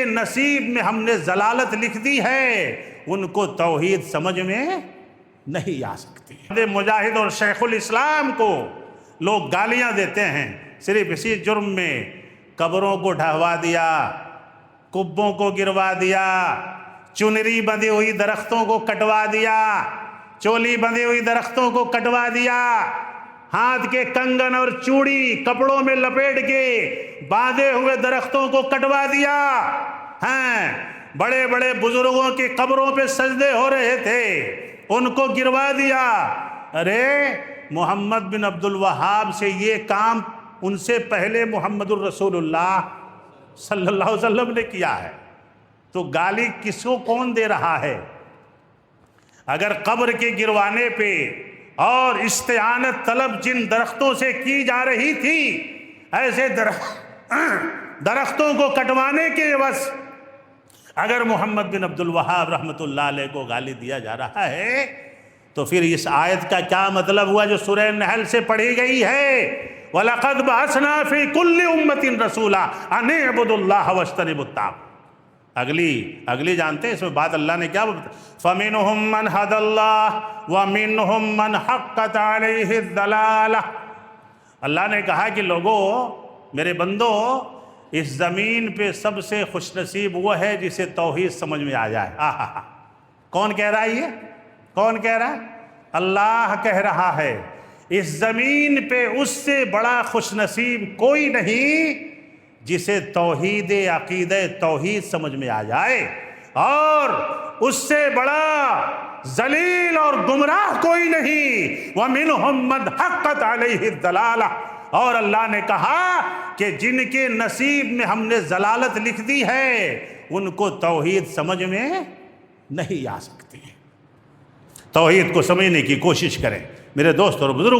نصیب میں ہم نے ضلالت لکھ دی ہے ان کو توحید سمجھ میں نہیں آ سکتی۔ مجاہد اور شیخ الاسلام کو لوگ گالیاں دیتے ہیں صرف اسی جرم میں، قبروں کو ڈھہوا دیا، قبوں کو گروا دیا، چنری بندھی ہوئی درختوں کو کٹوا دیا، چولی بندھی ہوئی درختوں کو کٹوا دیا، ہاتھ کے کنگن اور چوڑی کپڑوں میں لپیٹ کے باندھے ہوئے درختوں کو کٹوا دیا، بڑے بڑے بزرگوں کی قبروں پہ سجدے ہو رہے تھے ان کو گروا دیا۔ ارے محمد بن عبد الوہاب سے یہ کام ان سے پہلے محمد الرسول اللہ صلی اللہ علیہ وسلم نے کیا ہے، تو گالی کس کو کون دے رہا ہے؟ اگر قبر کے گروانے پہ اور استعانت طلب جن درختوں سے کی جا رہی تھی، ایسے درختوں کو کٹوانے کے عوض اگر محمد بن عبد الوہاب رحمۃ اللہ علیہ کو گالی دیا جا رہا ہے تو پھر اس آیت کا کیا مطلب ہوا جو سورہ نحل سے پڑھی گئی ہے؟ وَلَقَدْ بَعَثْنَا فِي كُلِّ أُمَّةٍ رَسُولًا أَنِ اعْبُدُوا اللَّهَ وَاجْتَنِبُوا الطَّاغُوتَ۔ اگلی جانتے ہیں اس میں بات اللہ نے کیا فَمِنْهُمْ مَنْ هَدَى اللَّهُ وَمِنْهُمْ مَنْ حَقَّتْ عَلَيْهِ الضَّلَالَةُ۔ اللہ نے کہا کہ لوگو، میرے بندو، اس زمین پہ سب سے خوش نصیب وہ ہے جسے توحید سمجھ میں آ جائے۔ کون کہہ رہا ہے یہ؟ کون کہہ رہا ہے؟ اللہ کہہ رہا ہے اس زمین پہ اس سے بڑا خوش نصیب کوئی نہیں جسے توحید عقیدہ توحید سمجھ میں آ جائے، اور اس سے بڑا ذلیل اور گمراہ کوئی نہیں۔ وَمِنْهُمْ مَنْ حَقَّتْ عَلَيْهِ الضَّلَالَةُ، اور اللہ نے کہا کہ جن کے نصیب میں ہم نے ضلالت لکھ دی ہے ان کو توحید سمجھ میں نہیں آ سکتی۔ توحید کو سمجھنے کی کوشش کریں میرے دوست اور بزرگ۔